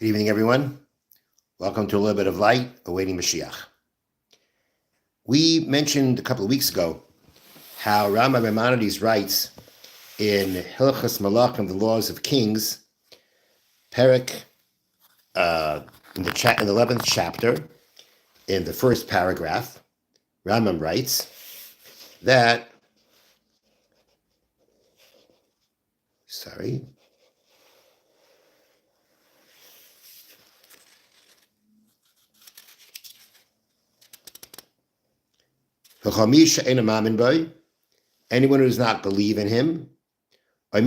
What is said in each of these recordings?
Good evening, everyone. Welcome to a little bit of light, awaiting Moshiach. We mentioned a couple of weeks ago how Rambam Maimonides writes in Hilchos Malachim, the Laws of Kings, Perek, in the 11th chapter, in the first paragraph, Rambam writes that, anyone who does not believe in him, or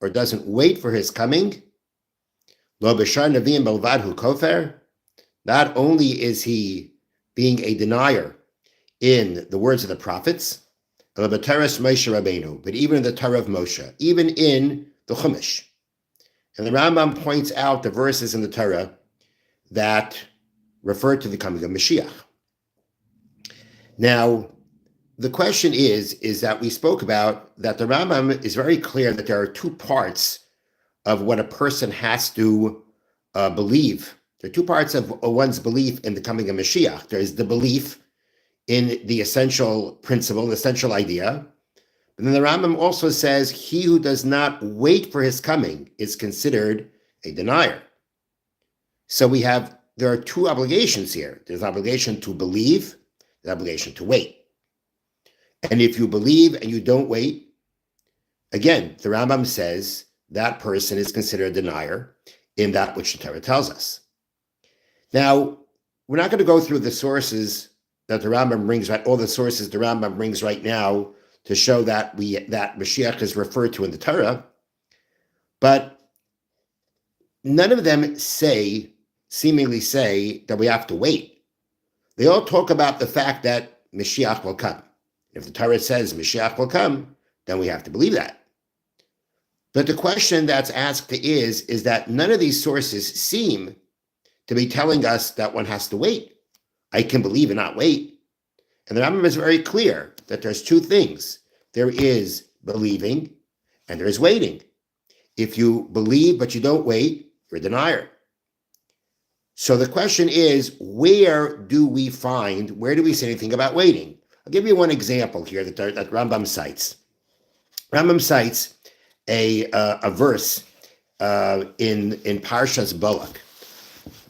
doesn't wait for his coming, not only is he being a denier in the words of the prophets, but even in the Torah of Moshe, even in the Chumash. And the Rambam points out the verses in the Torah that refer to the coming of Mashiach. Now, the question is that we spoke about that the Rambam is very clear that there are two parts of what a person has to believe. There are two parts of one's belief in the coming of Mashiach. There is the belief in the essential principle, the essential idea. But then the Rambam also says, he who does not wait for his coming is considered a denier. So there are two obligations here. There's an obligation to believe, the obligation to wait. And if you believe and you don't wait, again, the Rambam says that person is considered a denier in that which the Torah tells us. Now, we're not going to go through the sources that the Rambam brings, right? All the sources the Rambam brings right now to show that that Mashiach is referred to in the Torah, but none of them seemingly say that we have to wait. They all talk about the fact that Mashiach will come. If the Torah says Mashiach will come, then we have to believe that. But the question that's asked is that none of these sources seem to be telling us that one has to wait. I can believe and not wait. And the Rambam is very clear that there's two things. There is believing and there is waiting. If you believe but you don't wait, you're a denier. So the question is, where do we see anything about waiting? I'll give you one example here that Rambam cites. Rambam cites a verse in Parshas Balak,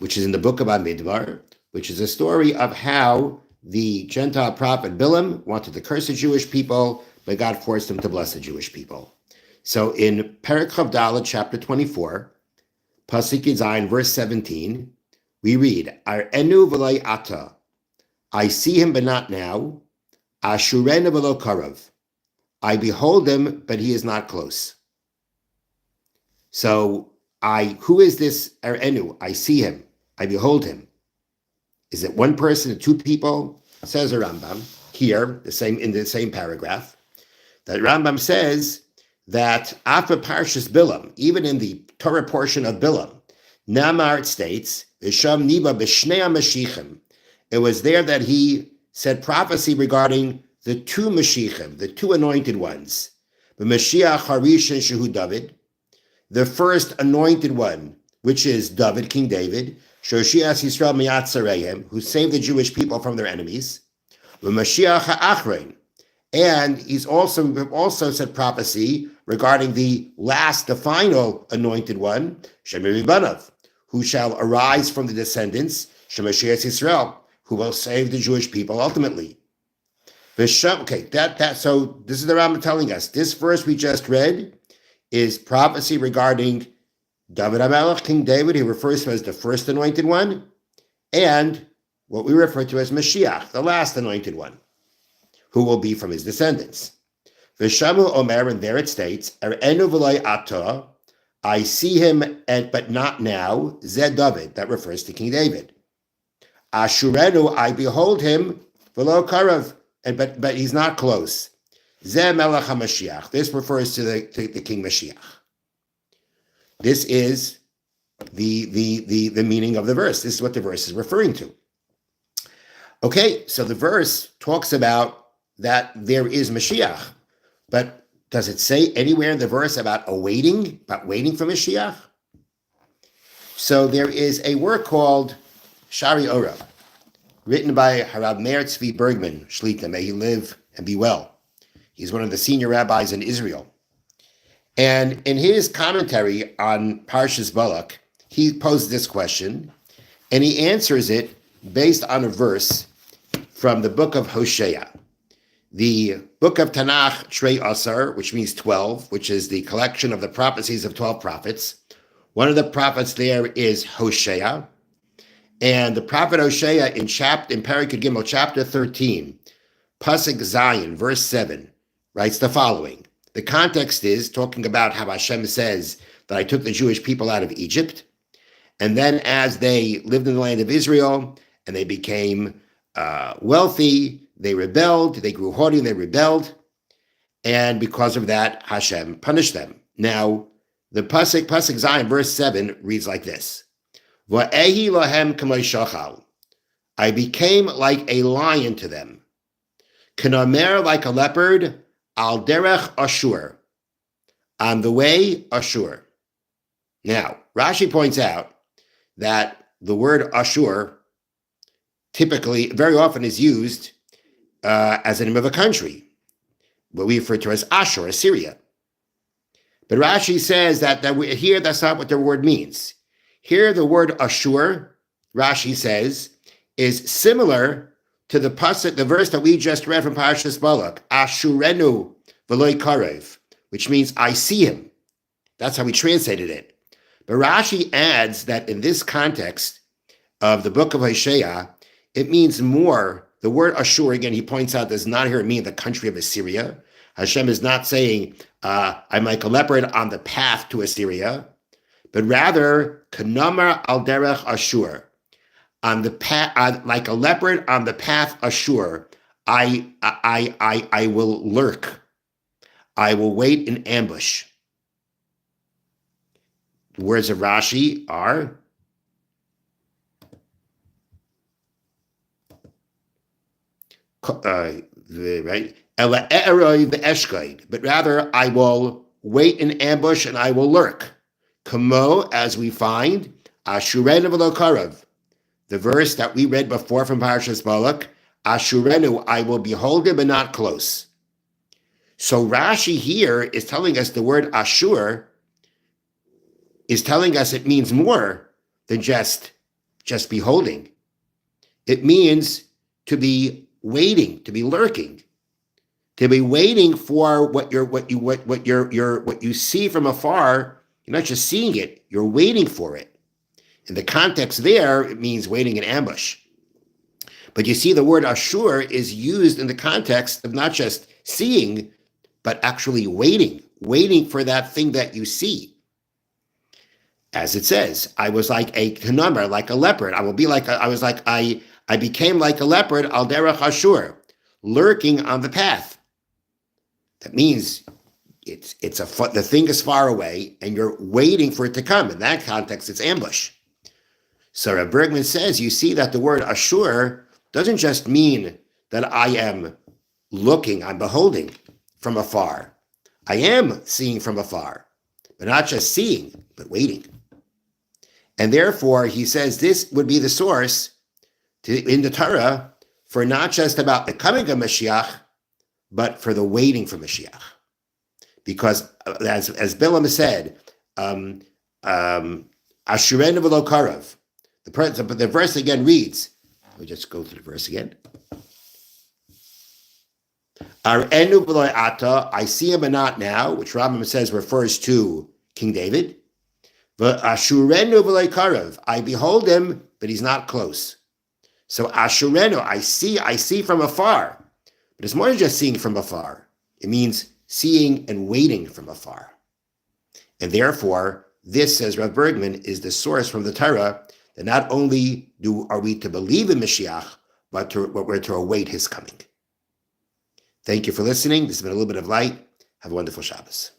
which is in the book of Bamidbar, which is a story of how the Gentile prophet Bilam wanted to curse the Jewish people, but God forced him to bless the Jewish people. So in Perek Chav Daled, chapter 24, Pasuk Zayin, verse 17, we read, Ar'enu v'loi ata, I see him but not now, Ashurenu v'lo karav, I behold him but he is not close. So who is this Ar'enu? I see him, I behold him. Is it one person, two people? Says the Rambam here, in the same paragraph, that Rambam says that after Parshas Bilam, even in the Torah portion of Bilam, Namar, it states, V'sham niba b'shnei HaMashiachim. It was there that he said prophecy regarding the two Mashiachim, the two anointed ones. The Mashiach Harishon Shehu David, the first anointed one, which is David, King David, Shoshias Yisrael Miyatzareim, who saved the Jewish people from their enemies. The Mashiach HaAchrein, and he's also said prophecy regarding the final anointed one, Shemir Banav, who shall arise from the descendants, Shemashiach Yisrael, who will save the Jewish people ultimately. So this is the Rambam telling us. This verse we just read is prophecy regarding David HaMelech, King David. He refers to as the first anointed one, and what we refer to as Mashiach, the last anointed one, who will be from his descendants. V'shamu Omer, and there it states, Ar'enu v'loi ata, I see him, but not now, Zed David, that refers to King David. Ashurenu, I behold him, v'lo karav, but he's not close. Zeh Melech HaMashiach, this refers to the King Mashiach. This is the meaning of the verse. This is what the verse is referring to. Okay, so the verse talks about that there is Mashiach, but does it say anywhere in the verse about waiting for Mashiach? So there is a work called Shari Ora, written by Harav Meir Tzvi Bergman Shlita. May he live and be well. He's one of the senior rabbis in Israel. And in his commentary on Parshas Balak, he posed this question, and he answers it based on a verse from the book of Hosea. The book of Tanakh, Trei Asar, which means 12, which is the collection of the prophecies of 12 prophets. One of the prophets there is Hosea. And the prophet Hosea in Perikut Gimel, chapter 13, Pasuk Zayin, verse 7, writes the following. The context is talking about how Hashem says that I took the Jewish people out of Egypt. And then as they lived in the land of Israel and they became wealthy, they rebelled, they grew haughty, and they rebelled. And because of that, Hashem punished them. Now, the Pasuk Zayin, verse 7, reads like this. Va'ehi lahem k'may shachal. I became like a lion to them. K'namer, like a leopard, al derech Ashur. On the way, Ashur. Now, Rashi points out that the word Ashur typically, very often is used as the name of a country, what we refer to as Ashur, Assyria. But Rashi says that here that's not what the word means. Here the word Ashur, Rashi says, is similar to the pasuk, the verse that we just read from Parashas Balak, Ashurenu v'loi karev, which means I see him. That's how we translated it. But Rashi adds that in this context of the book of Hosea, it means more. The word Ashur, again, he points out, does not here mean the country of Assyria. Hashem is not saying, I'm like a leopard on the path to Assyria, but rather, Kanamar al derech Ashur, on the path, like a leopard on the path Ashur, I will lurk. I will wait in ambush. The words of Rashi are right? But rather, I will wait in ambush and I will lurk. Kamo, as we find, Ashurenu v'lo karev, the verse that we read before from Parashas Balak, Ashurenu, I will behold him but not close. So Rashi here is telling us the word Ashur is telling us it means more than just beholding. It means to be waiting, to be lurking, to be waiting for what you see from afar. You're not just seeing it, you're waiting for it. In the context there, it means waiting in ambush. But you see the word Ashur is used in the context of not just seeing, but actually waiting for that thing that you see. As it says, I was like a kanamar, like a leopard. I became like a leopard, al derech Ashur, lurking on the path. That means the thing is far away and you're waiting for it to come. In that context, it's ambush. So Rav Bergman says, you see that the word Ashur doesn't just mean that I am looking, I'm beholding from afar. I am seeing from afar, but not just seeing, but waiting. And therefore, he says this would be the source in the Torah for not just about the coming of Moshiach, but for the waiting for Moshiach. Because as Bilam said, Ashurenu v'lo karev. The verse again reads, let me just go to the verse again. Ar'enu v'lo ata, I see him but not now, which Rambam says refers to King David. Ashurenu v'lo karev, I behold him, but he's not close. So Ashurenu, I see from afar. But it's more than just seeing from afar. It means seeing and waiting from afar. And therefore, this, says Rav Bergman, is the source from the Torah that not only are we to believe in Mashiach, but we're to await his coming. Thank you for listening. This has been a little bit of light. Have a wonderful Shabbos.